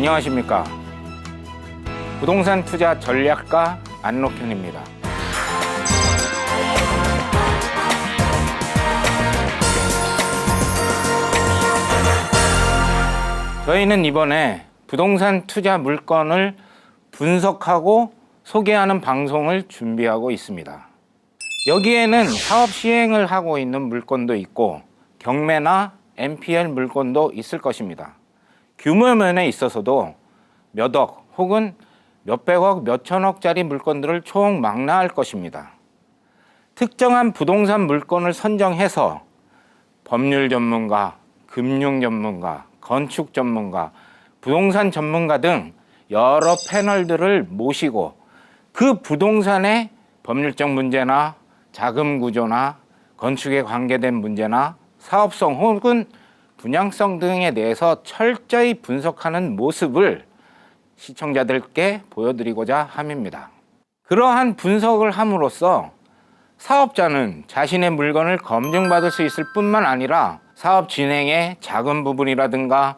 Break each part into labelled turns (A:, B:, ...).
A: 안녕하십니까. 부동산 투자 전략가 안록현입니다. 저희는 이번에 부동산 투자 물건을 분석하고 소개하는 방송을 준비하고 있습니다. 여기에는 사업 시행을 하고 있는 물건도 있고 경매나 NPL 물건도 있을 것입니다. 규모 면에 있어서도 몇억 혹은 몇백억, 몇천억짜리 물건들을 총망라할 것입니다. 특정한 부동산 물건을 선정해서 법률 전문가, 금융 전문가, 건축 전문가, 부동산 전문가 등 여러 패널들을 모시고 그 부동산의 법률적 문제나 자금 구조나 건축에 관계된 문제나 사업성 혹은 분양성 등에 대해서 철저히 분석하는 모습을 시청자들께 보여드리고자 함입니다. 그러한 분석을 함으로써 사업자는 자신의 물건을 검증받을 수 있을 뿐만 아니라 사업 진행의 작은 부분이라든가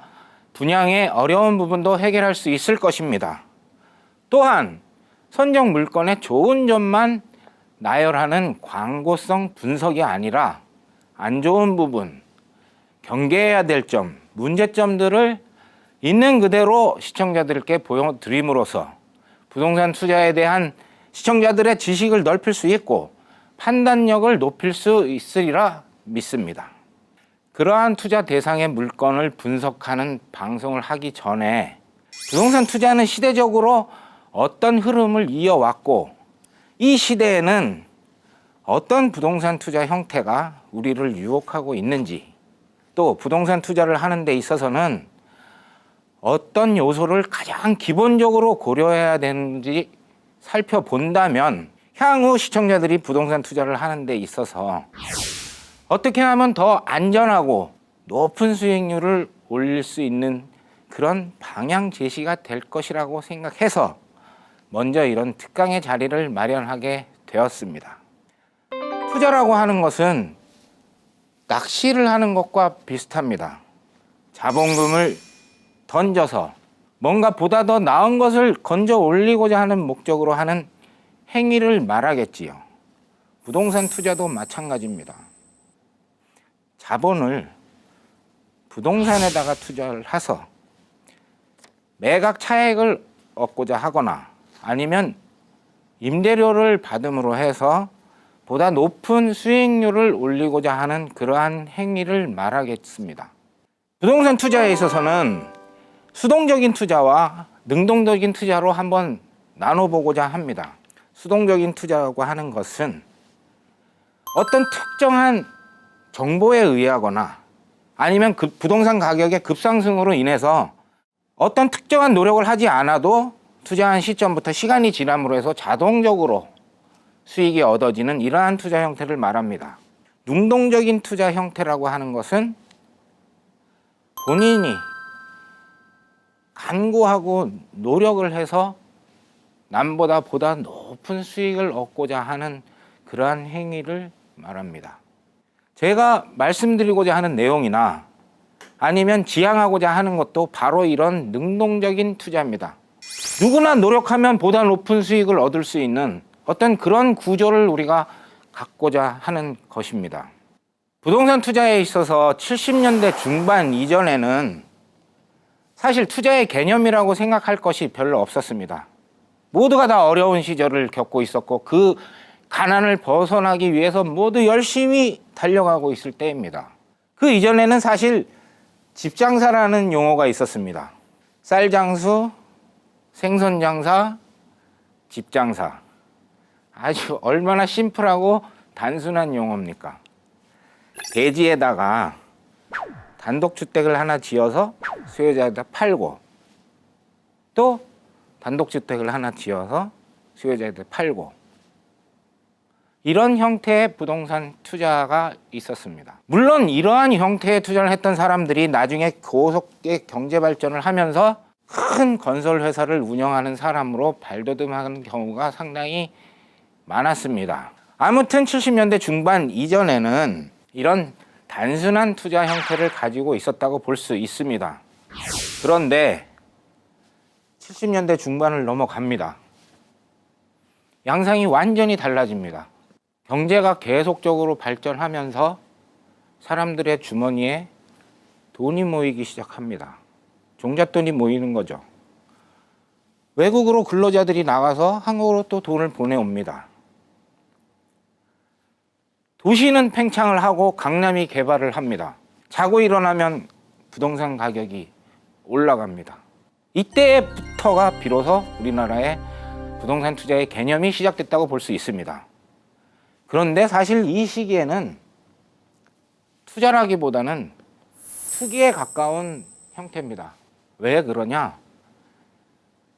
A: 분양의 어려운 부분도 해결할 수 있을 것입니다. 또한 선정 물건의 좋은 점만 나열하는 광고성 분석이 아니라 안 좋은 부분, 경계해야 될 점, 문제점들을 있는 그대로 시청자들께 보여드림으로써 부동산 투자에 대한 시청자들의 지식을 넓힐 수 있고 판단력을 높일 수 있으리라 믿습니다. 그러한 투자 대상의 물건을 분석하는 방송을 하기 전에 부동산 투자는 시대적으로 어떤 흐름을 이어왔고 이 시대에는 어떤 부동산 투자 형태가 우리를 유혹하고 있는지 또 부동산 투자를 하는 데 있어서는 어떤 요소를 가장 기본적으로 고려해야 되는지 살펴본다면 향후 시청자들이 부동산 투자를 하는 데 있어서 어떻게 하면 더 안전하고 높은 수익률을 올릴 수 있는 그런 방향 제시가 될 것이라고 생각해서 먼저 이런 특강의 자리를 마련하게 되었습니다. 투자라고 하는 것은 낚시를 하는 것과 비슷합니다. 자본금을 던져서 뭔가 보다 더 나은 것을 건져 올리고자 하는 목적으로 하는 행위를 말하겠지요. 부동산 투자도 마찬가지입니다. 자본을 부동산에다가 투자를 해서 매각 차익을 얻고자 하거나 아니면 임대료를 받음으로 해서 보다 높은 수익률을 올리고자 하는 그러한 행위를 말하겠습니다. 부동산 투자에 있어서는 수동적인 투자와 능동적인 투자로 한번 나눠보고자 합니다. 수동적인 투자라고 하는 것은 어떤 특정한 정보에 의하거나 아니면 그 부동산 가격의 급상승으로 인해서 어떤 특정한 노력을 하지 않아도 투자한 시점부터 시간이 지남으로 해서 자동적으로 수익이 얻어지는 이러한 투자 형태를 말합니다. 능동적인 투자 형태라고 하는 것은 본인이 간구하고 노력을 해서 남보다 보다 높은 수익을 얻고자 하는 그러한 행위를 말합니다. 제가 말씀드리고자 하는 내용이나 아니면 지향하고자 하는 것도 바로 이런 능동적인 투자입니다. 누구나 노력하면 보다 높은 수익을 얻을 수 있는 어떤 그런 구조를 우리가 갖고자 하는 것입니다. 부동산 투자에 있어서 70년대 중반 이전에는 사실 투자의 개념이라고 생각할 것이 별로 없었습니다. 모두가 다 어려운 시절을 겪고 있었고 그 가난을 벗어나기 위해서 모두 열심히 달려가고 있을 때입니다. 그 이전에는 사실 집장사라는 용어가 있었습니다. 쌀장수, 생선장사, 집장사. 아주 얼마나 심플하고 단순한 용어입니까? 대지에다가 단독주택을 하나 지어서 수요자에다 팔고 또 단독주택을 하나 지어서 수요자에다 팔고 이런 형태의 부동산 투자가 있었습니다. 물론 이러한 형태의 투자를 했던 사람들이 나중에 고속의 경제 발전을 하면서 큰 건설 회사를 운영하는 사람으로 발돋움하는 경우가 상당히 많았습니다. 아무튼 70년대 중반 이전에는 이런 단순한 투자 형태를 가지고 있었다고 볼 수 있습니다. 그런데 70년대 중반을 넘어갑니다. 양상이 완전히 달라집니다. 경제가 계속적으로 발전하면서 사람들의 주머니에 돈이 모이기 시작합니다. 종잣돈이 모이는 거죠. 외국으로 근로자들이 나가서 한국으로 또 돈을 보내옵니다. 도시는 팽창을 하고 강남이 개발을 합니다. 자고 일어나면 부동산 가격이 올라갑니다. 이때부터가 비로소 우리나라의 부동산 투자의 개념이 시작됐다고 볼 수 있습니다. 그런데 사실 이 시기에는 투자라기보다는 투기에 가까운 형태입니다. 왜 그러냐?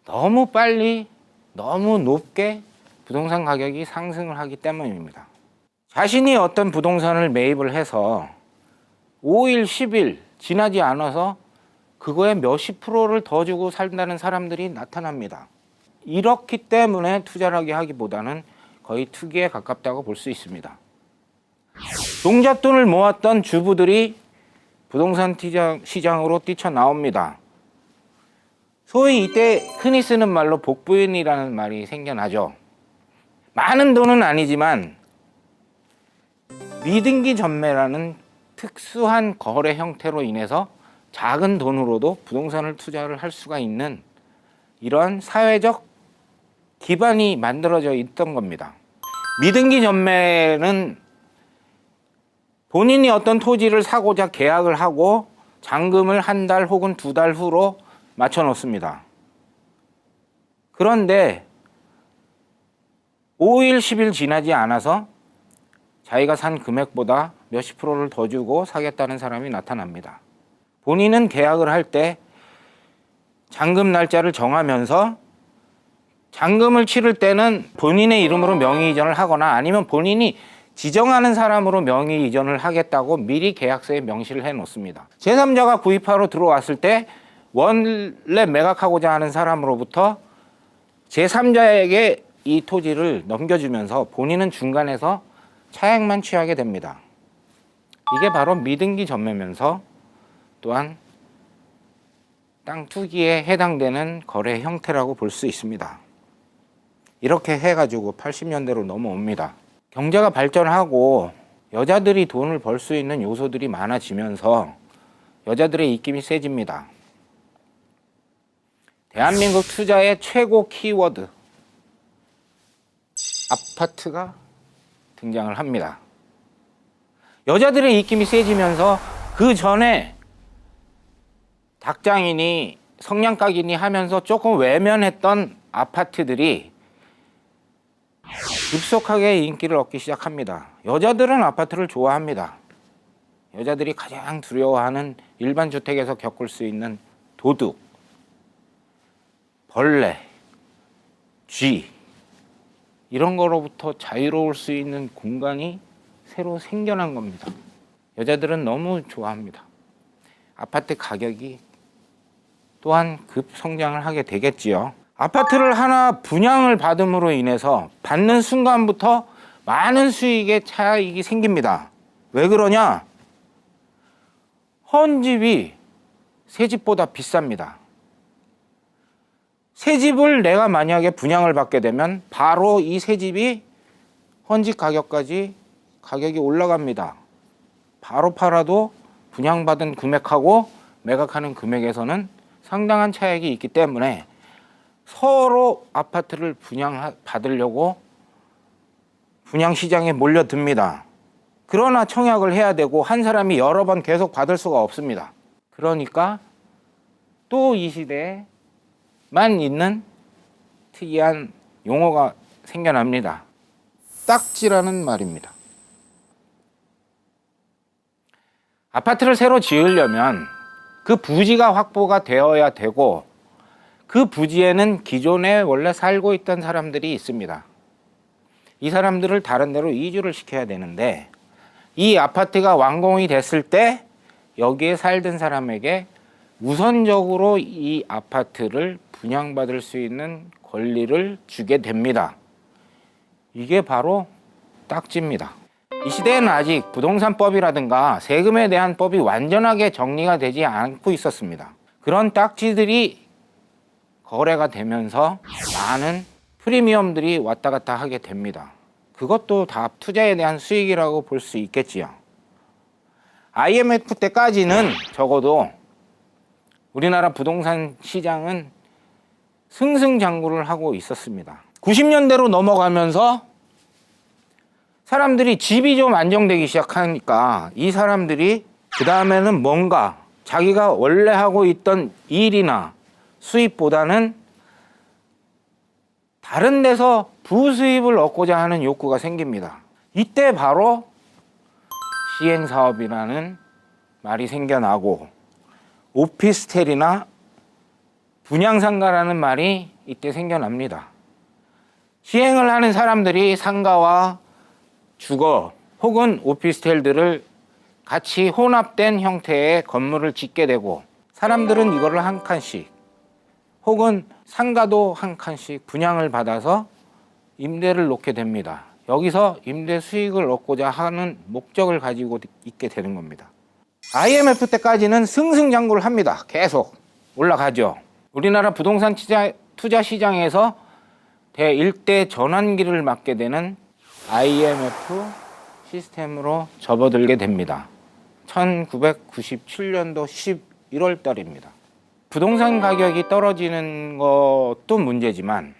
A: 너무 빨리, 너무 높게 부동산 가격이 상승을 하기 때문입니다. 자신이 어떤 부동산을 매입을 해서 5일, 10일 지나지 않아서 그거에 몇십 프로를 더 주고 산다는 사람들이 나타납니다. 이렇기 때문에 투자라기 하기보다는 거의 투기에 가깝다고 볼 수 있습니다. 종잣돈을 모았던 주부들이 부동산 시장으로 뛰쳐나옵니다. 소위 이때 흔히 쓰는 말로 복부인이라는 말이 생겨나죠. 많은 돈은 아니지만 미등기 전매라는 특수한 거래 형태로 인해서 작은 돈으로도 부동산을 투자를 할 수가 있는 이러한 사회적 기반이 만들어져 있던 겁니다. 미등기 전매는 본인이 어떤 토지를 사고자 계약을 하고 잔금을 한 달 혹은 두 달 후로 맞춰 놓습니다. 그런데 5일, 10일 지나지 않아서 자기가 산 금액보다 몇십 프로를 더 주고 사겠다는 사람이 나타납니다. 본인은 계약을 할 때 잔금 날짜를 정하면서 잔금을 치를 때는 본인의 이름으로 명의 이전을 하거나 아니면 본인이 지정하는 사람으로 명의 이전을 하겠다고 미리 계약서에 명시를 해 놓습니다. 제3자가 구입하러 들어왔을 때 원래 매각하고자 하는 사람으로부터 제3자에게 이 토지를 넘겨주면서 본인은 중간에서 차액만 취하게 됩니다. 이게 바로 미등기 전매면서 또한 땅 투기에 해당되는 거래 형태라고 볼 수 있습니다. 이렇게 해가지고 80년대로 넘어옵니다. 경제가 발전하고 여자들이 돈을 벌 수 있는 요소들이 많아지면서 여자들의 입김이 세집니다. 대한민국 투자의 최고 키워드 아파트가 등장을 합니다. 여자들의 입김이 세지면서 그 전에 닭장이니 성냥가기니 하면서 조금 외면했던 아파트들이 급속하게 인기를 얻기 시작합니다. 여자들은 아파트를 좋아합니다. 여자들이 가장 두려워하는 일반 주택에서 겪을 수 있는 도둑, 벌레, 쥐 이런 거로부터 자유로울 수 있는 공간이 새로 생겨난 겁니다. 여자들은 너무 좋아합니다. 아파트 가격이 또한 급성장을 하게 되겠지요. 아파트를 하나 분양을 받음으로 인해서 받는 순간부터 많은 수익의 차익이 생깁니다. 왜 그러냐? 헌집이 새 집보다 비쌉니다. 새 집을 내가 만약에 분양을 받게 되면 바로 이 새 집이 헌집 가격까지 가격이 올라갑니다. 바로 팔아도 분양받은 금액하고 매각하는 금액에서는 상당한 차익이 있기 때문에 서로 아파트를 분양받으려고 분양시장에 몰려듭니다. 그러나 청약을 해야 되고 한 사람이 여러 번 계속 받을 수가 없습니다. 그러니까 또 이 시대에만 있는 특이한 용어가 생겨납니다. 딱지라는 말입니다. 아파트를 새로 지으려면 그 부지가 확보가 되어야 되고 그 부지에는 기존에 원래 살고 있던 사람들이 있습니다. 이 사람들을 다른 데로 이주를 시켜야 되는데 이 아파트가 완공이 됐을 때 여기에 살던 사람에게 우선적으로 이 아파트를 분양받을 수 있는 권리를 주게 됩니다. 이게 바로 딱지입니다. 이 시대에는 아직 부동산법이라든가 세금에 대한 법이 완전하게 정리가 되지 않고 있었습니다. 그런 딱지들이 거래가 되면서 많은 프리미엄들이 왔다 갔다 하게 됩니다. 그것도 다 투자에 대한 수익이라고 볼 수 있겠지요. IMF 때까지는 적어도 우리나라 부동산 시장은 승승장구를 하고 있었습니다. 90년대로 넘어가면서 사람들이 집이 좀 안정되기 시작하니까 이 사람들이 그 다음에는 뭔가 자기가 원래 하고 있던 일이나 수입보다는 다른 데서 부수입을 얻고자 하는 욕구가 생깁니다. 이때 바로 시행사업이라는 말이 생겨나고 오피스텔이나 분양상가라는 말이 이때 생겨납니다. 시행을 하는 사람들이 상가와 주거 혹은 오피스텔들을 같이 혼합된 형태의 건물을 짓게 되고 사람들은 이거를 한 칸씩 혹은 상가도 한 칸씩 분양을 받아서 임대를 놓게 됩니다. 여기서 임대 수익을 얻고자 하는 목적을 가지고 있게 되는 겁니다. IMF 때까지는 승승장구를 합니다. 계속 올라가죠. 우리나라 부동산 투자 시장에서 대일대 전환기를 맞게 되는 IMF 시스템으로 접어들게 됩니다. 1997년도 11월 달입니다. 부동산 가격이 떨어지는 것도 문제지만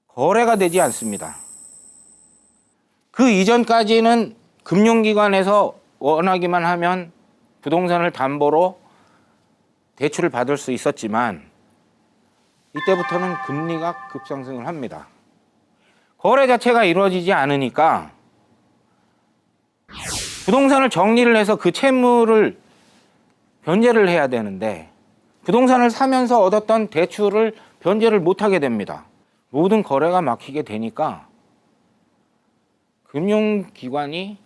A: 거래가 되지 않습니다. 그 이전까지는 금융기관에서 원하기만 하면 부동산을 담보로 대출을 받을 수 있었지만 이때부터는 금리가 급상승을 합니다. 거래 자체가 이루어지지 않으니까 부동산을 정리를 해서 그 채무를 변제를 해야 되는데 부동산을 사면서 얻었던 대출을 변제를 못하게 됩니다. 모든 거래가 막히게 되니까 금융기관이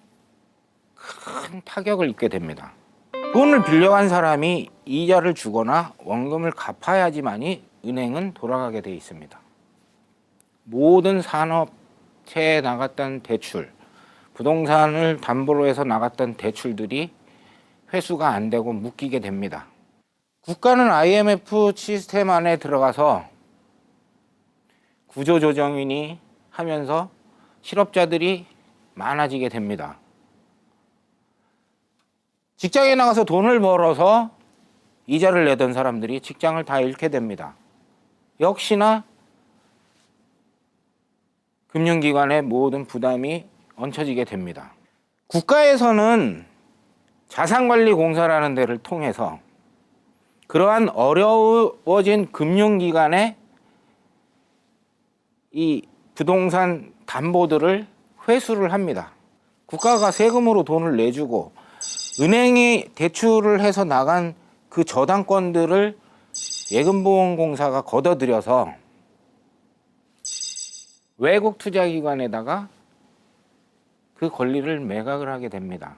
A: 큰 타격을 입게 됩니다. 돈을 빌려간 사람이 이자를 주거나 원금을 갚아야지만이 은행은 돌아가게 돼 있습니다. 모든 산업체에 나갔던 대출, 부동산을 담보로 해서 나갔던 대출들이 회수가 안 되고 묶이게 됩니다. 국가는 IMF 시스템 안에 들어가서 구조조정이니 하면서 실업자들이 많아지게 됩니다. 직장에 나가서 돈을 벌어서 이자를 내던 사람들이 직장을 다 잃게 됩니다. 역시나 금융기관의 모든 부담이 얹혀지게 됩니다. 국가에서는 자산관리공사라는 데를 통해서 그러한 어려워진 금융기관의 이 부동산 담보들을 회수를 합니다. 국가가 세금으로 돈을 내주고 은행이 대출을 해서 나간 그 저당권들을 예금보험공사가 걷어들여서 외국 투자기관에다가 그 권리를 매각을 하게 됩니다.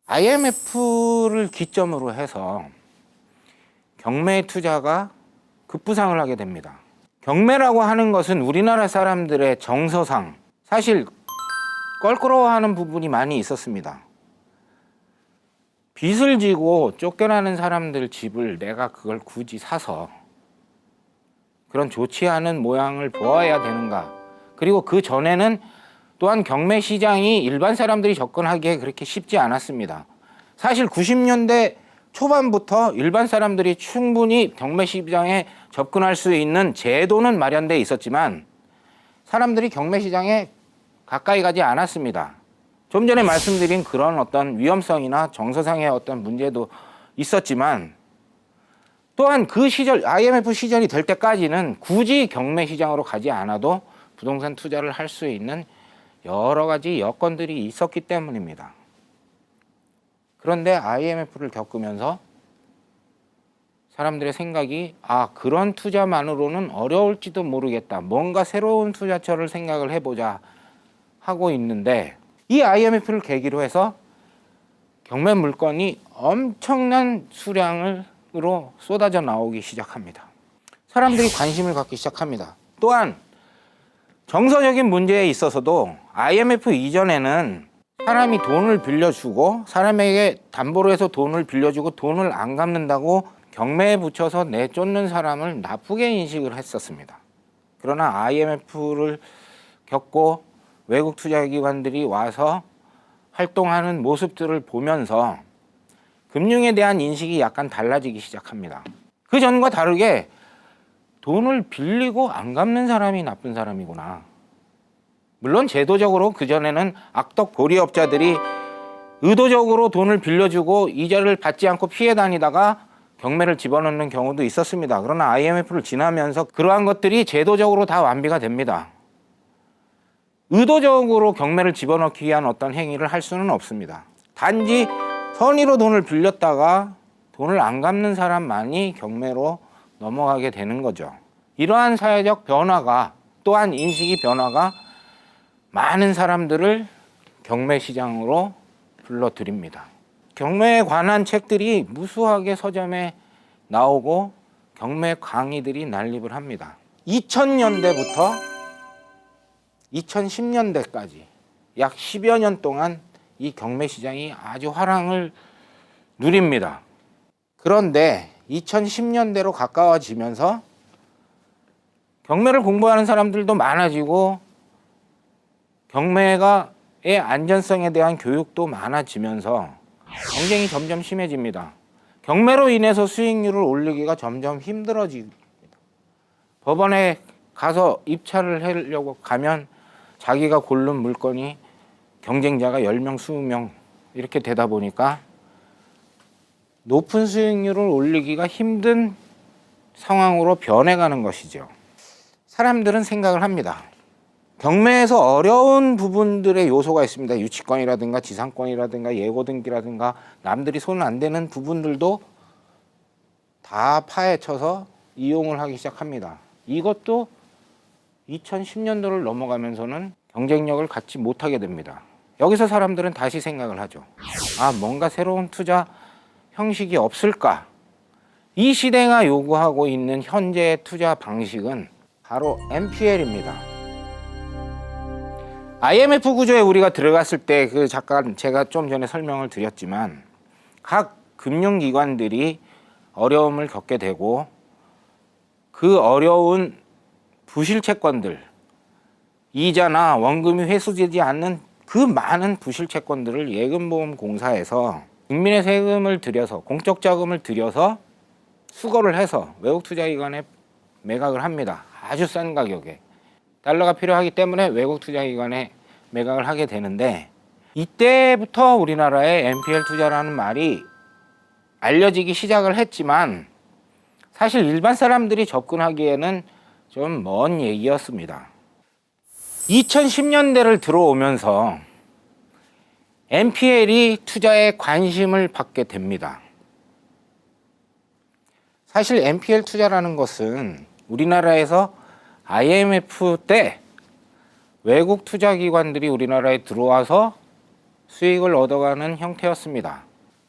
A: IMF를 기점으로 해서 경매 투자가 급부상을 하게 됩니다. 경매라고 하는 것은 우리나라 사람들의 정서상 사실 껄끄러워하는 부분이 많이 있었습니다. 빚을 지고 쫓겨나는 사람들 집을 내가 그걸 굳이 사서 그런 좋지 않은 모양을 보아야 되는가. 그리고 그 전에는 또한 경매 시장이 일반 사람들이 접근하기에 그렇게 쉽지 않았습니다. 사실 90년대 초반부터 일반 사람들이 충분히 경매 시장에 접근할 수 있는 제도는 마련돼 있었지만 사람들이 경매 시장에 가까이 가지 않았습니다. 좀 전에 말씀드린 그런 어떤 위험성이나 정서상의 어떤 문제도 있었지만 또한 그 시절 IMF 시절이 될 때까지는 굳이 경매 시장으로 가지 않아도 부동산 투자를 할 수 있는 여러 가지 여건들이 있었기 때문입니다. 그런데 IMF를 겪으면서 사람들의 생각이 그런 투자만으로는 어려울지도 모르겠다. 뭔가 새로운 투자처를 생각을 해보자 하고 있는데 이 IMF를 계기로 해서 경매 물건이 엄청난 수량으로 쏟아져 나오기 시작합니다. 사람들이 관심을 갖기 시작합니다. 또한 정서적인 문제에 있어서도 IMF 이전에는 사람이 돈을 빌려주고 사람에게 담보로 해서 돈을 빌려주고 돈을 안 갚는다고 경매에 붙여서 내쫓는 사람을 나쁘게 인식을 했었습니다. 그러나 IMF를 겪고 외국 투자기관들이 와서 활동하는 모습들을 보면서 금융에 대한 인식이 약간 달라지기 시작합니다. 그 전과 다르게 돈을 빌리고 안 갚는 사람이 나쁜 사람이구나. 물론 제도적으로 그전에는 악덕 고리업자들이 의도적으로 돈을 빌려주고 이자를 받지 않고 피해 다니다가 경매를 집어넣는 경우도 있었습니다. 그러나 IMF를 지나면서 그러한 것들이 제도적으로 다 완비가 됩니다. 의도적으로 경매를 집어넣기 위한 어떤 행위를 할 수는 없습니다. 단지 선의로 돈을 빌렸다가 돈을 안 갚는 사람만이 경매로 넘어가게 되는 거죠. 이러한 사회적 변화가, 또한 인식의 변화가 많은 사람들을 경매 시장으로 불러들입니다. 경매에 관한 책들이 무수하게 서점에 나오고 경매 강의들이 난립을 합니다. 2000년대부터 2010년대까지 약 10여 년 동안 이 경매 시장이 아주 화랑을 누립니다. 그런데 2010년대로 가까워지면서 경매를 공부하는 사람들도 많아지고 경매의 안전성에 대한 교육도 많아지면서 경쟁이 점점 심해집니다. 경매로 인해서 수익률을 올리기가 점점 힘들어집니다. 법원에 가서 입찰을 하려고 가면 자기가 고른 물건이 경쟁자가 10명, 20명 이렇게 되다 보니까 높은 수익률을 올리기가 힘든 상황으로 변해가는 것이죠. 사람들은 생각을 합니다. 경매에서 어려운 부분들의 요소가 있습니다. 유치권이라든가 지상권이라든가 예고등기라든가 남들이 손 안 대는 부분들도 다 파헤쳐서 이용을 하기 시작합니다. 이것도 2010년도를 넘어가면서는 경쟁력을 갖지 못하게 됩니다. 여기서 사람들은 다시 생각을 하죠. 뭔가 새로운 투자 형식이 없을까? 이 시대가 요구하고 있는 현재의 투자 방식은 바로 NPL입니다. IMF 구조에 우리가 들어갔을 때 잠깐 제가 좀 전에 설명을 드렸지만 각 금융기관들이 어려움을 겪게 되고 그 어려운 부실채권들, 이자나 원금이 회수되지 않는 그 많은 부실채권들을 예금보험공사에서 국민의 세금을 들여서 공적 자금을 들여서 수거를 해서 외국 투자기관에 매각을 합니다. 아주 싼 가격에. 달러가 필요하기 때문에 외국 투자기관에 매각을 하게 되는데 이때부터 우리나라의 NPL 투자라는 말이 알려지기 시작을 했지만 사실 일반 사람들이 접근하기에는 좀 먼 얘기였습니다. 2010년대를 들어오면서 NPL이 투자에 관심을 받게 됩니다. 사실 NPL 투자라는 것은 우리나라에서 IMF 때 외국 투자기관들이 우리나라에 들어와서 수익을 얻어가는 형태였습니다.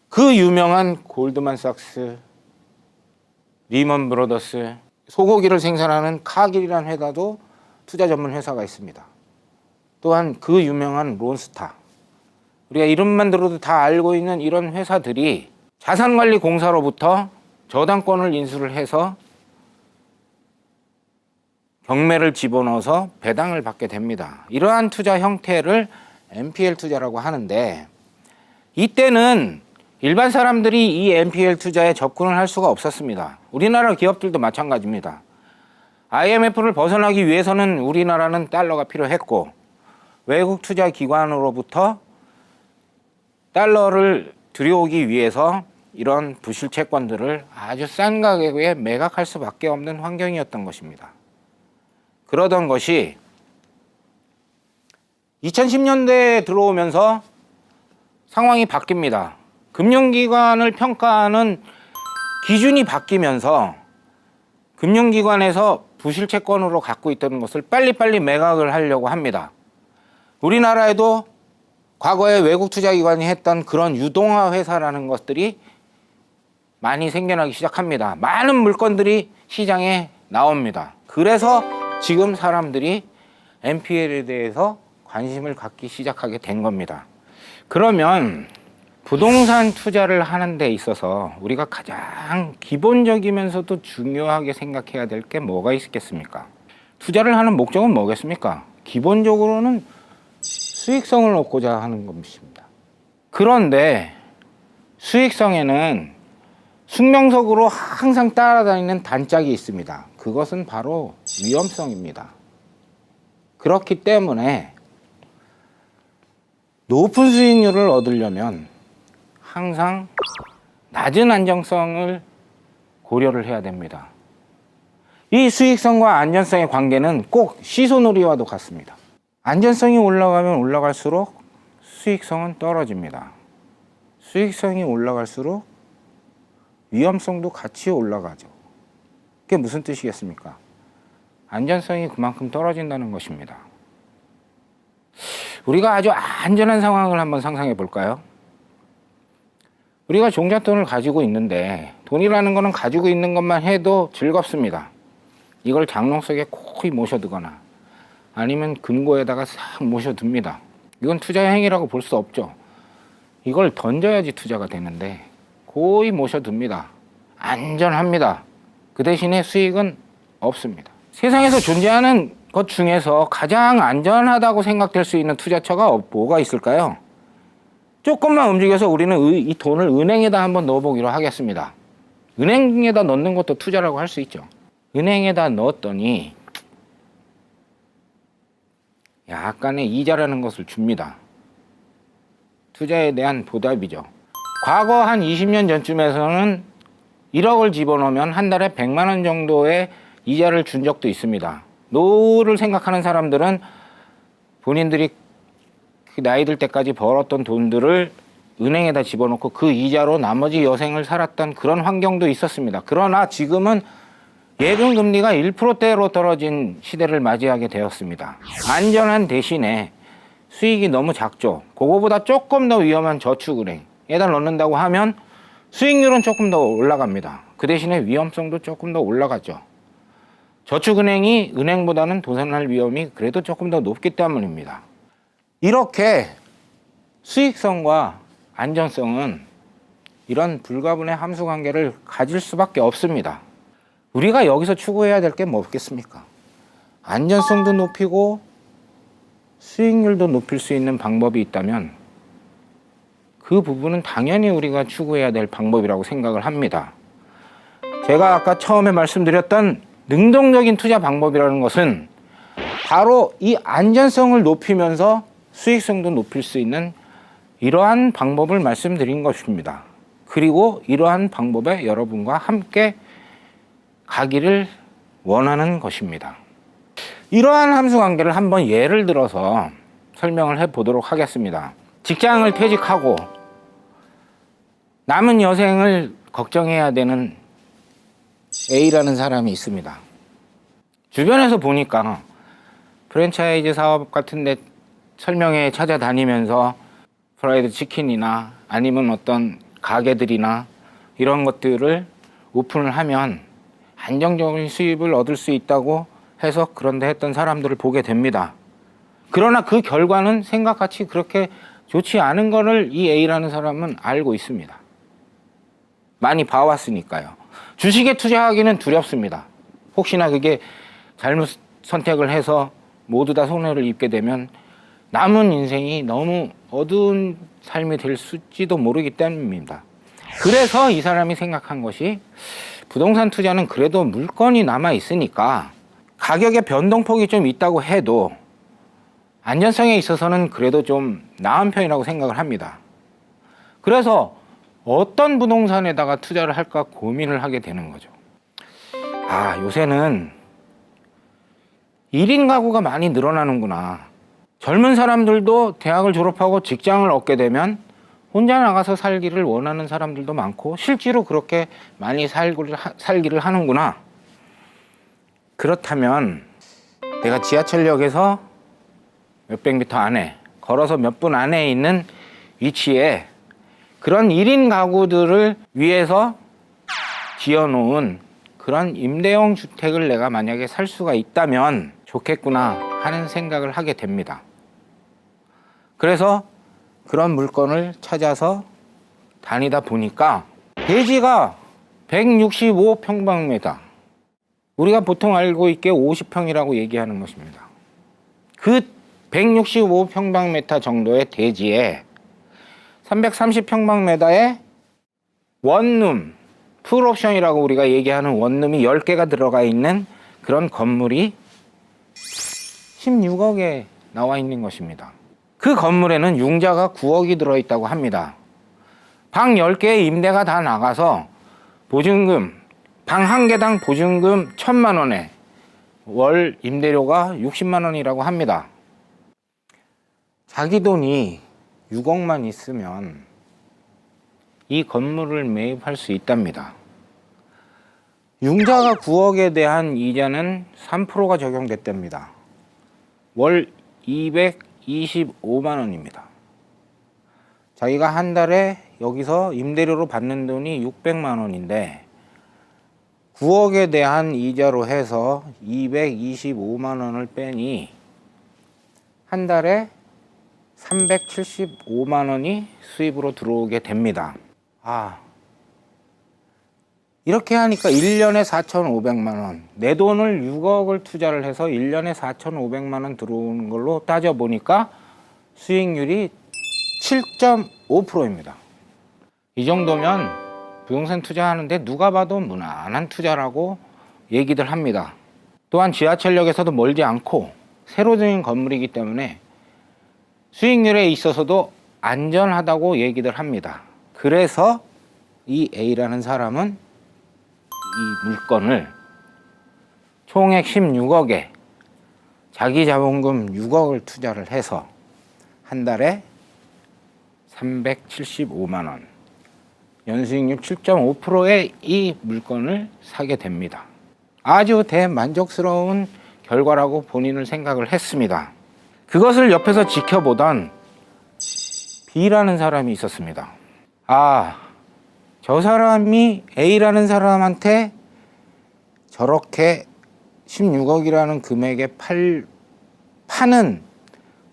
A: 그 유명한 골드만삭스, 리먼 브로더스, 소고기를 생산하는 카길이라는 회사도 투자 전문 회사가 있습니다. 또한 그 유명한 론스타, 우리가 이름만 들어도 다 알고 있는 이런 회사들이 자산관리공사로부터 저당권을 인수를 해서 경매를 집어넣어서 배당을 받게 됩니다. 이러한 투자 형태를 NPL 투자라고 하는데 이때는 일반 사람들이 이 NPL 투자에 접근을 할 수가 없었습니다. 우리나라 기업들도 마찬가지입니다. IMF를 벗어나기 위해서는 우리나라는 달러가 필요했고 외국 투자 기관으로부터 달러를 들여오기 위해서 이런 부실 채권들을 아주 싼 가격에 매각할 수밖에 없는 환경이었던 것입니다. 그러던 것이 2010년대에 들어오면서 상황이 바뀝니다. 금융기관을 평가하는 기준이 바뀌면서 금융기관에서 부실채권으로 갖고 있던 것을 빨리빨리 매각을 하려고 합니다. 우리나라에도 과거에 외국 투자기관이 했던 그런 유동화 회사라는 것들이 많이 생겨나기 시작합니다. 많은 물건들이 시장에 나옵니다. 그래서 지금 사람들이 NPL에 대해서 관심을 갖기 시작하게 된 겁니다. 그러면 부동산 투자를 하는 데 있어서 우리가 가장 기본적이면서도 중요하게 생각해야 될 게 뭐가 있겠습니까? 투자를 하는 목적은 뭐겠습니까? 기본적으로는 수익성을 얻고자 하는 것입니다. 그런데 수익성에는 숙명적으로 항상 따라다니는 단짝이 있습니다. 그것은 바로 위험성입니다. 그렇기 때문에 높은 수익률을 얻으려면 항상 낮은 안정성을 고려를 해야 됩니다. 이 수익성과 안전성의 관계는 꼭 시소놀이와도 같습니다. 안전성이 올라가면 올라갈수록 수익성은 떨어집니다. 수익성이 올라갈수록 위험성도 같이 올라가죠. 그게 무슨 뜻이겠습니까? 안전성이 그만큼 떨어진다는 것입니다. 우리가 아주 안전한 상황을 한번 상상해 볼까요? 우리가 종잣돈을 가지고 있는데 돈이라는 것은 가지고 있는 것만 해도 즐겁습니다. 이걸 장롱 속에 코이 모셔두거나 아니면 금고에다가 싹 모셔둡니다. 이건 투자 행위라고 볼 수 없죠. 이걸 던져야지 투자가 되는데 고이 모셔둡니다. 안전합니다. 그 대신에 수익은 없습니다. 세상에서 존재하는 것 중에서 가장 안전하다고 생각될 수 있는 투자처가 뭐가 있을까요? 조금만 움직여서 우리는 이 돈을 은행에다 한번 넣어보기로 하겠습니다. 은행에다 넣는 것도 투자라고 할 수 있죠. 은행에다 넣었더니 약간의 이자라는 것을 줍니다. 투자에 대한 보답이죠. 과거 한 20년 전쯤에서는 1억을 집어넣으면 한 달에 100만 원 정도의 이자를 준 적도 있습니다. 노후를 생각하는 사람들은 본인들이 나이 들 때까지 벌었던 돈들을 은행에다 집어넣고 그 이자로 나머지 여생을 살았던 그런 환경도 있었습니다. 그러나 지금은 예금금리가 1%대로 떨어진 시대를 맞이하게 되었습니다. 안전한 대신에 수익이 너무 작죠. 그거보다 조금 더 위험한 저축은행에다 넣는다고 하면 수익률은 조금 더 올라갑니다. 그 대신에 위험성도 조금 더 올라가죠. 저축은행이 은행보다는 도산할 위험이 그래도 조금 더 높기 때문입니다. 이렇게 수익성과 안전성은 이런 불가분의 함수관계를 가질 수밖에 없습니다. 우리가 여기서 추구해야 될 게 뭐겠습니까? 안전성도 높이고 수익률도 높일 수 있는 방법이 있다면 그 부분은 당연히 우리가 추구해야 될 방법이라고 생각을 합니다. 제가 아까 처음에 말씀드렸던 능동적인 투자 방법이라는 것은 바로 이 안전성을 높이면서 수익성도 높일 수 있는 이러한 방법을 말씀드린 것입니다. 그리고 이러한 방법에 여러분과 함께 가기를 원하는 것입니다. 이러한 함수관계를 한번 예를 들어서 설명을 해보도록 하겠습니다. 직장을 퇴직하고 남은 여생을 걱정해야 되는 A라는 사람이 있습니다. 주변에서 보니까 프랜차이즈 사업 같은 데 설명회에 찾아다니면서 프라이드 치킨이나 아니면 어떤 가게들이나 이런 것들을 오픈을 하면 안정적인 수입을 얻을 수 있다고 해서 그런데 했던 사람들을 보게 됩니다. 그러나 그 결과는 생각같이 그렇게 좋지 않은 거를 이 A라는 사람은 알고 있습니다. 많이 봐왔으니까요. 주식에 투자하기는 두렵습니다. 혹시나 그게 잘못 선택을 해서 모두 다 손해를 입게 되면 남은 인생이 너무 어두운 삶이 될지도 모르기 때문입니다. 그래서 이 사람이 생각한 것이 부동산 투자는 그래도 물건이 남아 있으니까 가격의 변동폭이 좀 있다고 해도 안전성에 있어서는 그래도 좀 나은 편이라고 생각을 합니다. 그래서 어떤 부동산에다가 투자를 할까 고민을 하게 되는 거죠. 요새는 1인 가구가 많이 늘어나는구나. 젊은 사람들도 대학을 졸업하고 직장을 얻게 되면 혼자 나가서 살기를 원하는 사람들도 많고 실제로 그렇게 많이 살기를 하는구나. 그렇다면 내가 지하철역에서 몇백 미터 안에 걸어서 몇 분 안에 있는 위치에 그런 1인 가구들을 위해서 지어놓은 그런 임대형 주택을 내가 만약에 살 수가 있다면 좋겠구나 하는 생각을 하게 됩니다. 그래서 그런 물건을 찾아서 다니다 보니까 대지가 165평방미터, 우리가 보통 알고 있게 50평이라고 얘기하는 것입니다. 그 165평방미터 정도의 대지에 330평방미터의 원룸, 풀옵션이라고 우리가 얘기하는 원룸이 10개가 들어가 있는 그런 건물이 16억에 나와 있는 것입니다. 그 건물에는 융자가 9억이 들어있다고 합니다. 방 10개의 임대가 다 나가서 보증금, 방 한 개당 보증금 1,000만 원에 월 임대료가 60만 원이라고 합니다. 자기 돈이 6억만 있으면 이 건물을 매입할 수 있답니다. 융자가 9억에 대한 이자는 3%가 적용됐답니다. 월 225만 원입니다. 자기가 한 달에 여기서 임대료로 받는 돈이 600만 원인데 9억에 대한 이자로 해서 225만 원을 빼니 한 달에 375만 원이 수입으로 들어오게 됩니다. 이렇게 하니까 1년에 4,500만 원, 내 돈을 6억을 투자를 해서 1년에 4,500만 원 들어오는 걸로 따져보니까 수익률이 7.5%입니다. 이 정도면 부동산 투자하는데 누가 봐도 무난한 투자라고 얘기들 합니다. 또한 지하철역에서도 멀지 않고 새로 지은 건물이기 때문에 수익률에 있어서도 안전하다고 얘기들 합니다. 그래서 이 A라는 사람은 이 물건을 총액 16억에 자기 자본금 6억을 투자를 해서 한 달에 375만 원, 연수익률 7.5%의 이 물건을 사게 됩니다. 아주 대만족스러운 결과라고 본인은 생각을 했습니다. 그것을 옆에서 지켜보던 B라는 사람이 있었습니다. 저 사람이 A라는 사람한테 저렇게 16억이라는 금액에 파는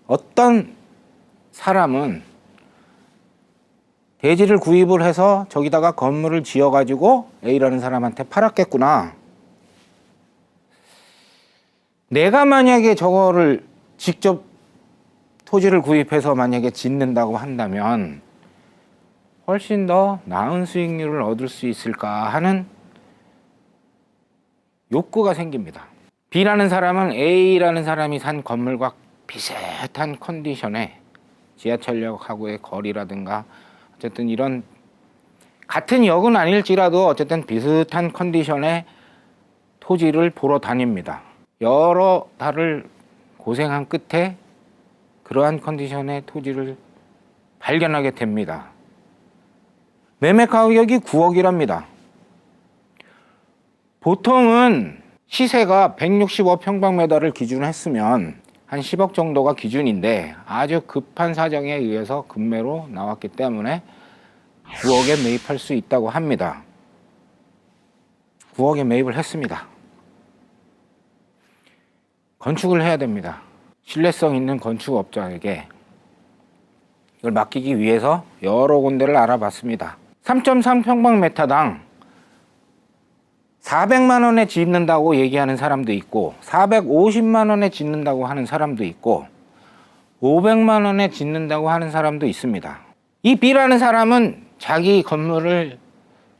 A: 어떤 사람은 대지를 구입을 해서 저기다가 건물을 지어가지고 A라는 사람한테 팔았겠구나. 내가 만약에 저거를 직접 토지를 구입해서 만약에 짓는다고 한다면 훨씬 더 나은 수익률을 얻을 수 있을까 하는 욕구가 생깁니다. B라는 사람은 A라는 사람이 산 건물과 비슷한 컨디션에 지하철역하고의 거리라든가 어쨌든 이런 같은 역은 아닐지라도 어쨌든 비슷한 컨디션의 토지를 보러 다닙니다. 여러 달을 고생한 끝에 그러한 컨디션의 토지를 발견하게 됩니다. 매매 가격이 9억이랍니다. 보통은 시세가 165평방미터를 기준했으면 한 10억 정도가 기준인데 아주 급한 사정에 의해서 급매로 나왔기 때문에 9억에 매입할 수 있다고 합니다. 9억에 매입을 했습니다. 건축을 해야 됩니다. 신뢰성 있는 건축업자에게 이걸 맡기기 위해서 여러 군데를 알아봤습니다. 3.3평방미터당 400만 원에 짓는다고 얘기하는 사람도 있고 450만 원에 짓는다고 하는 사람도 있고 500만 원에 짓는다고 하는 사람도 있습니다. 이 B라는 사람은 자기 건물을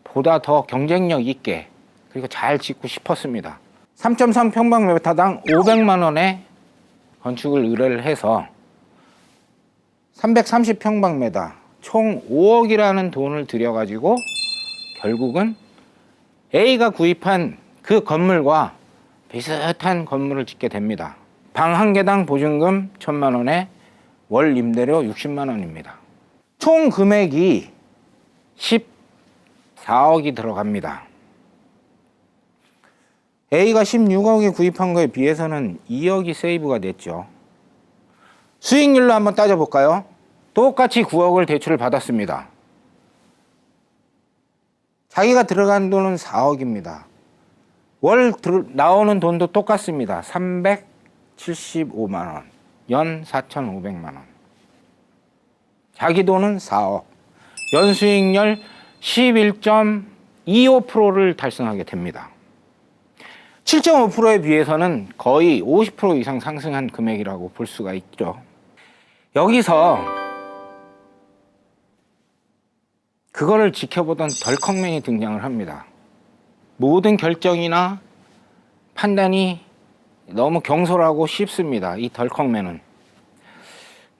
A: 보다 더 경쟁력 있게 그리고 잘 짓고 싶었습니다. 3.3평방미터당 500만 원에 건축을 의뢰를 해서 330평방미터 총 5억이라는 돈을 들여가지고 결국은 A가 구입한 그 건물과 비슷한 건물을 짓게 됩니다. 방 한 개당 보증금 1,000만 원에 월 임대료 60만 원입니다. 총 금액이 14억이 들어갑니다. A가 16억에 구입한 거에 비해서는 2억이 세이브가 됐죠. 수익률로 한번 따져볼까요? 똑같이 9억을 대출을 받았습니다. 자기가 들어간 돈은 4억입니다. 월 나오는 돈도 똑같습니다. 375만 원, 연 4,500만 원. 자기 돈은 4억, 연수익률 11.25%를 달성하게 됩니다. 7.5%에 비해서는 거의 50% 이상 상승한 금액이라고 볼 수가 있죠. 여기서 그거를 지켜보던 덜컥맨이 등장을 합니다. 모든 결정이나 판단이 너무 경솔하고 쉽습니다. 이 덜컥맨은.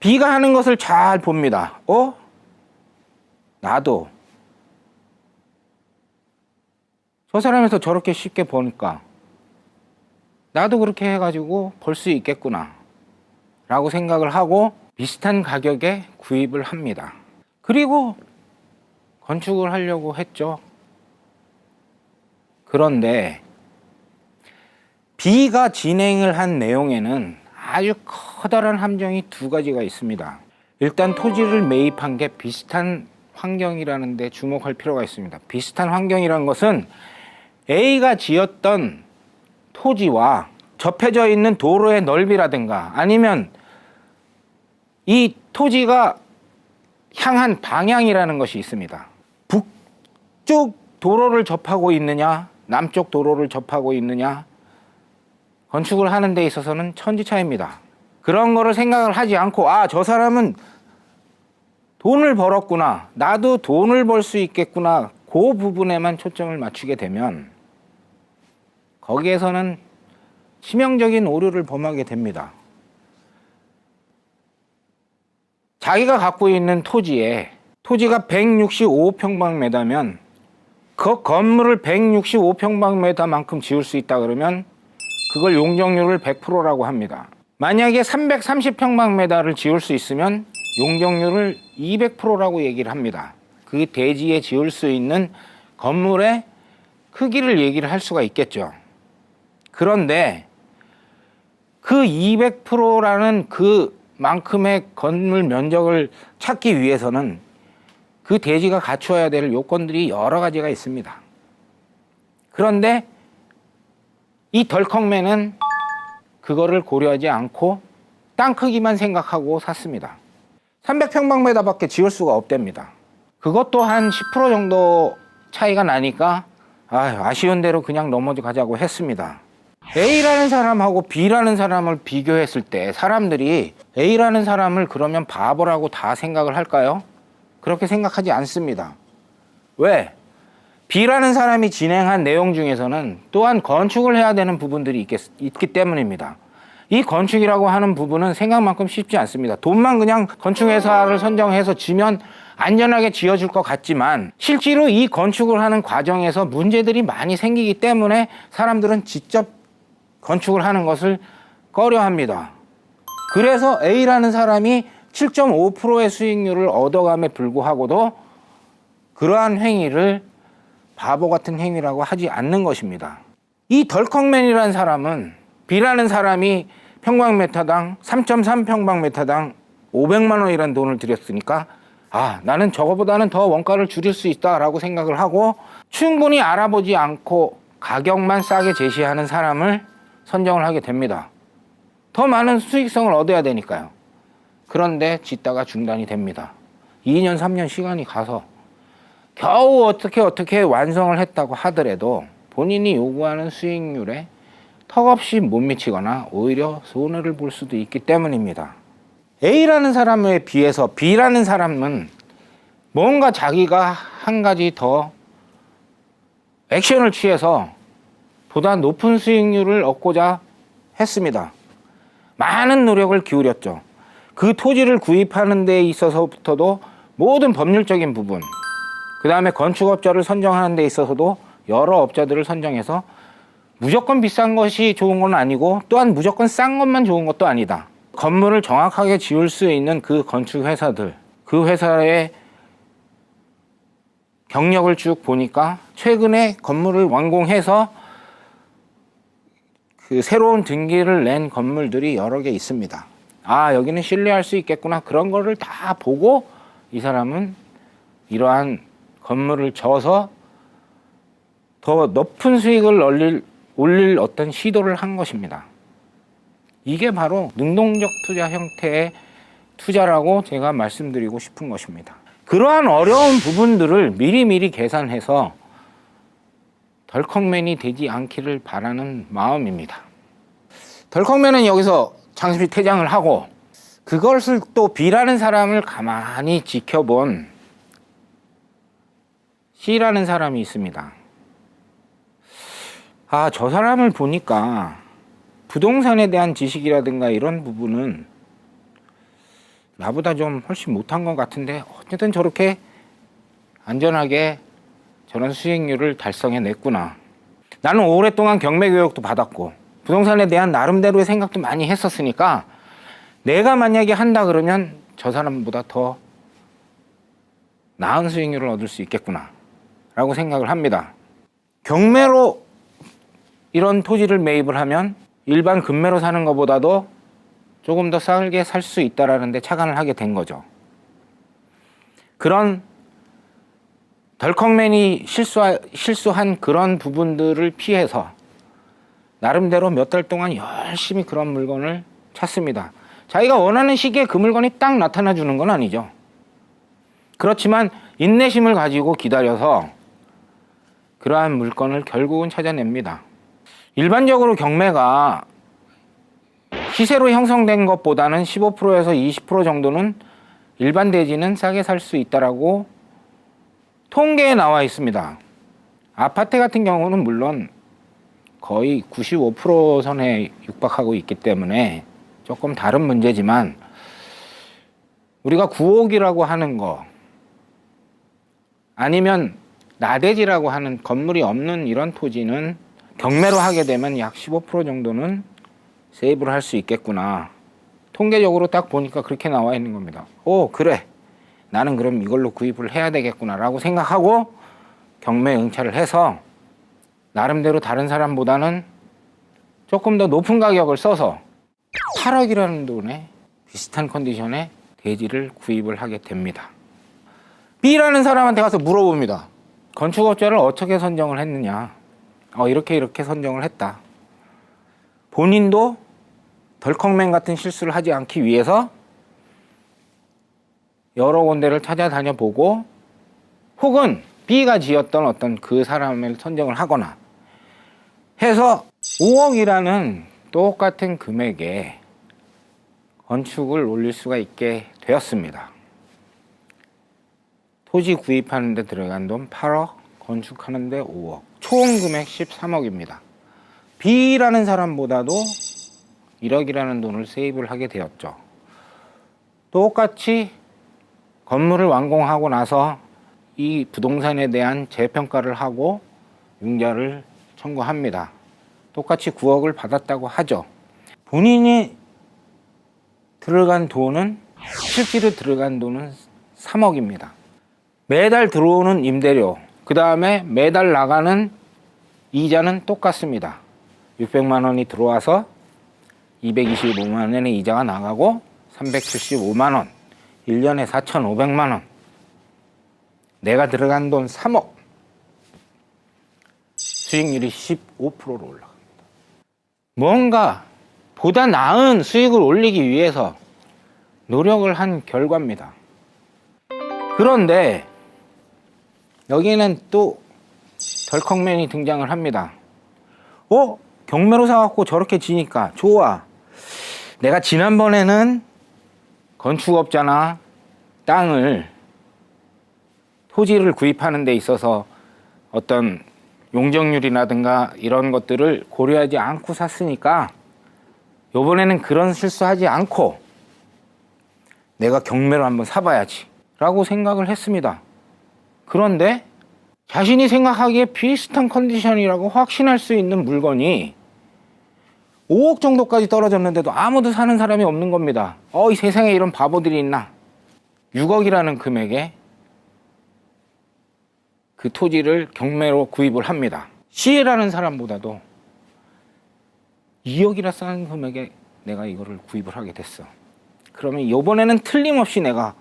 A: B가 하는 것을 잘 봅니다. 나도 저 사람에서 저렇게 쉽게 보니까 나도 그렇게 해가지고 벌 수 있겠구나 라고 생각을 하고 비슷한 가격에 구입을 합니다. 그리고 건축을 하려고 했죠. 그런데 B가 진행을 한 내용에는 아주 커다란 함정이 두 가지가 있습니다. 일단 토지를 매입한 게 비슷한 환경이라는 데 주목할 필요가 있습니다. 비슷한 환경이라는 것은 A가 지었던 토지와 접해져 있는 도로의 넓이라든가 아니면 이 토지가 향한 방향이라는 것이 있습니다. 북쪽 도로를 접하고 있느냐, 남쪽 도로를 접하고 있느냐, 건축을 하는 데 있어서는 천지차이입니다. 그런 거를 생각을 하지 않고 저 사람은 돈을 벌었구나, 나도 돈을 벌 수 있겠구나, 그 부분에만 초점을 맞추게 되면 거기에서는 치명적인 오류를 범하게 됩니다. 자기가 갖고 있는 토지가 165평방미터면 그 건물을 165평방미터만큼 지을 수 있다 그러면 그걸 용적률을 100%라고 합니다. 만약에 330평방미터를 지을 수 있으면 용적률을 200%라고 얘기를 합니다. 그 대지에 지을 수 있는 건물의 크기를 얘기를 할 수가 있겠죠. 그런데 그 200%라는 그만큼의 건물 면적을 찾기 위해서는 그 대지가 갖추어야 될 요건들이 여러 가지가 있습니다. 그런데 이 덜컥맨은 그거를 고려하지 않고 땅 크기만 생각하고 샀습니다. 300평방미터밖에 지을 수가 없답니다. 그것도 한 10% 정도 차이가 나니까 아쉬운 대로 그냥 넘어가자고 했습니다. A라는 사람하고 B라는 사람을 비교했을 때 사람들이 A라는 사람을 그러면 바보라고 다 생각을 할까요? 그렇게 생각하지 않습니다. 왜? B라는 사람이 진행한 내용 중에서는 또한 건축을 해야 되는 부분들이 있기 때문입니다. 이 건축이라고 하는 부분은 생각만큼 쉽지 않습니다. 돈만 그냥 건축회사를 선정해서 지면 안전하게 지어줄 것 같지만 실제로 이 건축을 하는 과정에서 문제들이 많이 생기기 때문에 사람들은 직접 건축을 하는 것을 꺼려합니다. 그래서 A라는 사람이 7.5%의 수익률을 얻어감에 불구하고도 그러한 행위를 바보 같은 행위라고 하지 않는 것입니다. 이 덜컥맨이라는 사람은 B라는 사람이 평방미터당 3.3평방미터당 500만 원이라는 돈을 들였으니까 나는 저거보다는 더 원가를 줄일 수 있다라고 생각을 하고 충분히 알아보지 않고 가격만 싸게 제시하는 사람을 선정을 하게 됩니다. 더 많은 수익성을 얻어야 되니까요. 그런데 짓다가 중단이 됩니다. 2년, 3년 시간이 가서 겨우 어떻게 완성을 했다고 하더라도 본인이 요구하는 수익률에 턱없이 못 미치거나 오히려 손해를 볼 수도 있기 때문입니다. A라는 사람에 비해서 B라는 사람은 뭔가 자기가 한 가지 더 액션을 취해서 보다 높은 수익률을 얻고자 했습니다. 많은 노력을 기울였죠. 그 토지를 구입하는 데 있어서부터도 모든 법률적인 부분, 그 다음에 건축업자를 선정하는 데 있어서도 여러 업자들을 선정해서 무조건 비싼 것이 좋은 건 아니고 또한 무조건 싼 것만 좋은 것도 아니다. 건물을 정확하게 지을 수 있는 그 건축회사들, 그 회사의 경력을 쭉 보니까 최근에 건물을 완공해서 그 새로운 등기를 낸 건물들이 여러 개 있습니다. 여기는 신뢰할 수 있겠구나. 그런 거를 다 보고 이 사람은 이러한 건물을 져서 더 높은 수익을 올릴 어떤 시도를 한 것입니다. 이게 바로 능동적 투자 형태의 투자라고 제가 말씀드리고 싶은 것입니다. 그러한 어려운 부분들을 미리미리 계산해서 덜컥맨이 되지 않기를 바라는 마음입니다. 덜컥맨은 여기서 잠시 퇴장을 하고 그것을 또 B라는 사람을 가만히 지켜본 C라는 사람이 있습니다. 아, 저 사람을 보니까 부동산에 대한 지식이라든가 이런 부분은 나보다 좀 훨씬 못한 것 같은데 어쨌든 저렇게 안전하게 저런 수익률을 달성해냈구나. 나는 오랫동안 경매 교육도 받았고 부동산에 대한 나름대로의 생각도 많이 했었으니까 내가 만약에 한다 그러면 저 사람보다 더 나은 수익률을 얻을 수 있겠구나 라고 생각을 합니다. 경매로 이런 토지를 매입을 하면 일반 금매로 사는 것보다도 조금 더 싸게 살 수 있다라는 데 착안을 하게 된 거죠. 그런 덜컥맨이 실수한 그런 부분들을 피해서 나름대로 몇 달 동안 열심히 그런 물건을 찾습니다. 자기가 원하는 시기에 그 물건이 딱 나타나 주는 건 아니죠. 그렇지만 인내심을 가지고 기다려서 그러한 물건을 결국은 찾아냅니다. 일반적으로 경매가 시세로 형성된 것보다는 15%에서 20% 정도는 일반 대지는 싸게 살 수 있다라고 통계에 나와 있습니다. 아파트 같은 경우는 물론 거의 95% 선에 육박하고 있기 때문에 조금 다른 문제지만 우리가 9억이라고 하는 거 아니면 나대지라고 하는 건물이 없는 이런 토지는 경매로 하게 되면 약 15% 정도는 세이브를 할 수 있겠구나. 통계적으로 딱 보니까 그렇게 나와 있는 겁니다. 오, 그래. 나는 그럼 이걸로 구입을 해야 되겠구나 라고 생각하고 경매에 응찰을 해서 나름대로 다른 사람보다는 조금 더 높은 가격을 써서 8억이라는 돈에 비슷한 컨디션의 대지를 구입을 하게 됩니다. B라는 사람한테 가서 물어봅니다. 건축업자를 어떻게 선정을 했느냐. 이렇게 선정을 했다. 본인도 덜컥맨 같은 실수를 하지 않기 위해서 여러 군데를 찾아다녀 보고 혹은 B가 지었던 어떤 그 사람을 선정을 하거나 해서 5억이라는 똑같은 금액에 건축을 올릴 수가 있게 되었습니다. 토지 구입하는 데 들어간 돈 8억, 건축하는 데 5억, 총 금액 13억입니다. B라는 사람보다도 1억이라는 돈을 세이브를 하게 되었죠. 똑같이 건물을 완공하고 나서 이 부동산에 대한 재평가를 하고 융자를 청구합니다. 똑같이 9억을 받았다고 하죠. 본인이 들어간 돈은 실제로 들어간 돈은 3억입니다. 매달 들어오는 임대료, 그 다음에 매달 나가는 이자는 똑같습니다. 600만 원이 들어와서 225만 원의 이자가 나가고 375만 원, 1년에 4,500만 원. 내가 들어간 돈 3억. 수익률이 15%로 올라갑니다. 뭔가 보다 나은 수익을 올리기 위해서 노력을 한 결과입니다. 그런데 여기는 또 덜컥맨이 등장을 합니다. 경매로 사갖고 저렇게 지니까 좋아. 내가 지난번에는 건축업자나 땅을 토지를 구입하는 데 있어서 어떤 용적률이라든가 이런 것들을 고려하지 않고 샀으니까 이번에는 그런 실수하지 않고 내가 경매로 한번 사봐야지 라고 생각을 했습니다. 그런데 자신이 생각하기에 비슷한 컨디션이라고 확신할 수 있는 물건이 5억 정도까지 떨어졌는데도 아무도 사는 사람이 없는 겁니다. 이 세상에 이런 바보들이 있나. 6억이라는 금액에 그 토지를 경매로 구입을 합니다. C라는 사람보다도 2억이라 싼 금액에 내가 이거를 구입을 하게 됐어. 그러면 이번에는 틀림없이 내가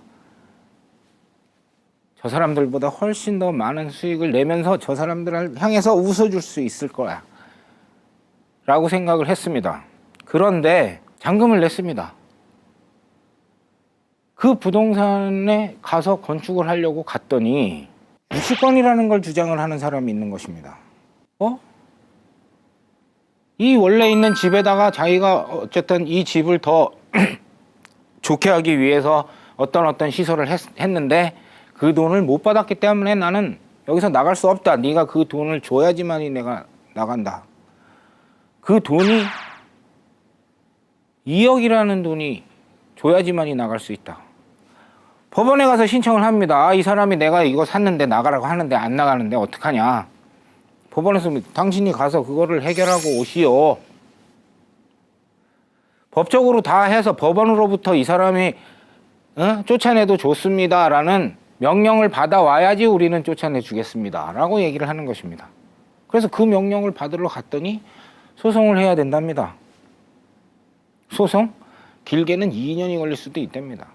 A: 저 사람들보다 훨씬 더 많은 수익을 내면서 저 사람들을 향해서 웃어줄 수 있을 거야 라고 생각을 했습니다. 그런데 잔금을 냈습니다. 그 부동산에 가서 건축을 하려고 갔더니 유치권이라는 걸 주장을 하는 사람이 있는 것입니다. 이 원래 있는 집에다가 자기가 어쨌든 이 집을 더 좋게 하기 위해서 어떤 시설을 했는데 그 돈을 못 받았기 때문에 나는 여기서 나갈 수 없다. 네가 그 돈을 줘야지만이 내가 나간다. 그 돈이 2억이라는 돈이 줘야지만이 나갈 수 있다. 법원에 가서 신청을 합니다. 이 사람이 내가 이거 샀는데 나가라고 하는데 안 나가는데 어떡하냐. 법원에서 당신이 가서 그거를 해결하고 오시오. 법적으로 다 해서 법원으로부터 이 사람이 쫓아내도 좋습니다라는 명령을 받아와야지 우리는 쫓아내 주겠습니다라고 얘기를 하는 것입니다. 그래서 그 명령을 받으러 갔더니 소송을 해야 된답니다. 소송? 길게는 2년이 걸릴 수도 있답니다.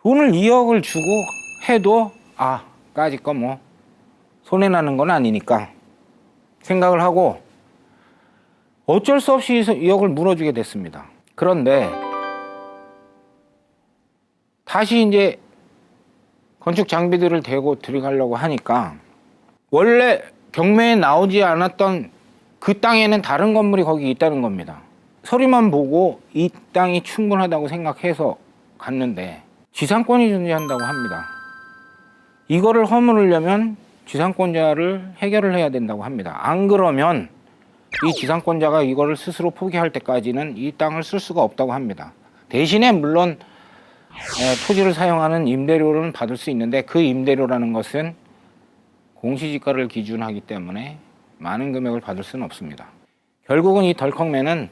A: 돈을 2억을 주고 해도 까짓 거 뭐 손해나는 건 아니니까 생각을 하고 어쩔 수 없이 2억을 물어주게 됐습니다. 그런데 다시 이제 건축 장비들을 대고 들어가려고 하니까 원래 경매에 나오지 않았던 그 땅에는 다른 건물이 거기 있다는 겁니다. 서류만 보고 이 땅이 충분하다고 생각해서 갔는데 지상권이 존재한다고 합니다. 이거를 허물으려면 지상권자를 해결을 해야 된다고 합니다. 안 그러면 이 지상권자가 이거를 스스로 포기할 때까지는 이 땅을 쓸 수가 없다고 합니다. 대신에 물론 토지를 사용하는 임대료는 받을 수 있는데 그 임대료라는 것은 공시지가를 기준하기 때문에 많은 금액을 받을 수는 없습니다. 결국은 이 덜컥맨은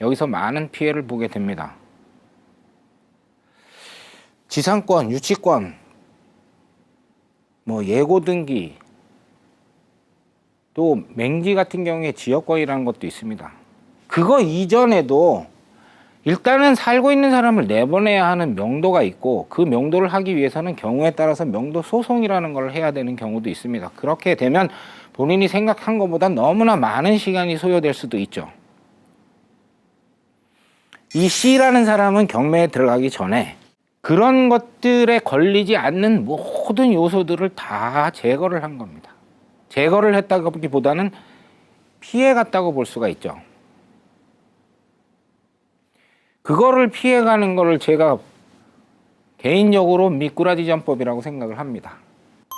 A: 여기서 많은 피해를 보게 됩니다. 지상권, 유치권, 예고 등기, 또 맹지 같은 경우에 지역권이라는 것도 있습니다. 그거 이전에도 일단은 살고 있는 사람을 내보내야 하는 명도가 있고 그 명도를 하기 위해서는 경우에 따라서 명도 소송이라는 걸 해야 되는 경우도 있습니다. 그렇게 되면 본인이 생각한 것보다 너무나 많은 시간이 소요될 수도 있죠. 이 C라는 사람은 경매에 들어가기 전에 그런 것들에 걸리지 않는 모든 요소들을 다 제거를 한 겁니다. 제거를 했다기보다는 피해갔다고 볼 수가 있죠. 그거를 피해가는 거를 제가 개인적으로 미꾸라지 전법이라고 생각을 합니다.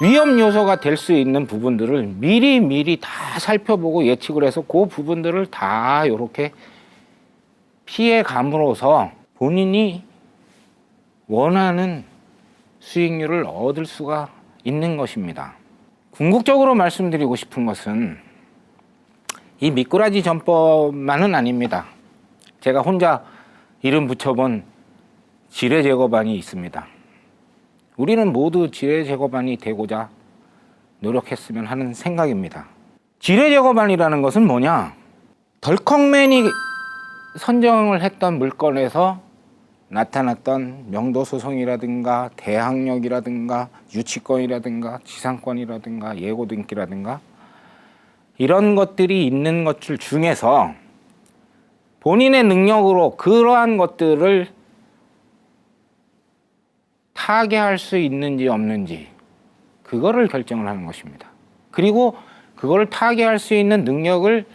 A: 위험 요소가 될 수 있는 부분들을 미리 다 살펴보고 예측을 해서 그 부분들을 다 이렇게 피해감으로써 본인이 원하는 수익률을 얻을 수가 있는 것입니다. 궁극적으로 말씀드리고 싶은 것은 이 미꾸라지 전법만은 아닙니다. 제가 혼자 이름 붙여본 지뢰 제거반이 있습니다. 우리는 모두 지뢰 제거반이 되고자 노력했으면 하는 생각입니다. 지뢰 제거반이라는 것은 뭐냐? 덜컥맨이 선정을 했던 물건에서 나타났던 명도소송이라든가 대항력이라든가 유치권이라든가 지상권이라든가 예고등기라든가 이런 것들이 있는 것들 중에서 본인의 능력으로 그러한 것들을 타개할 수 있는지 없는지 그거를 결정을 하는 것입니다. 그리고 그걸 타개할 수 있는 능력을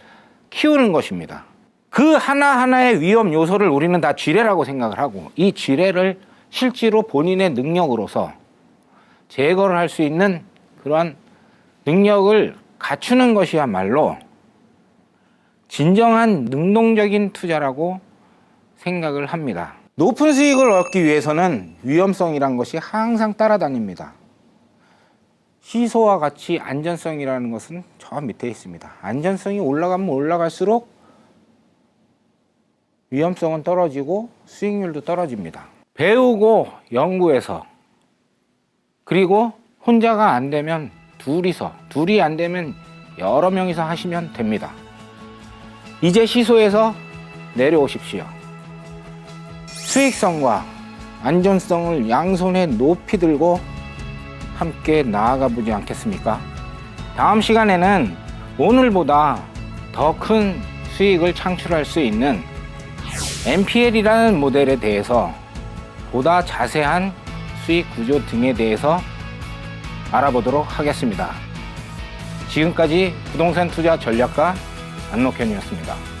A: 키우는 것입니다. 그 하나하나의 위험 요소를 우리는 다 지뢰라고 생각을 하고 이 지뢰를 실제로 본인의 능력으로서 제거를 할 수 있는 그러한 능력을 갖추는 것이야말로 진정한 능동적인 투자라고 생각을 합니다. 높은 수익을 얻기 위해서는 위험성이란 것이 항상 따라다닙니다. 시소와 같이 안전성이라는 것은 저 밑에 있습니다. 안전성이 올라가면 올라갈수록 위험성은 떨어지고 수익률도 떨어집니다. 배우고 연구해서 그리고 혼자가 안 되면 둘이 안 되면 여러 명이서 하시면 됩니다. 이제 시소에서 내려오십시오. 수익성과 안전성을 양손에 높이 들고 함께 나아가 보지 않겠습니까? 다음 시간에는 오늘보다 더 큰 수익을 창출할 수 있는 NPL이라는 모델에 대해서 보다 자세한 수익 구조 등에 대해서 알아보도록 하겠습니다. 지금까지 부동산 투자 전략가 안록현이었습니다.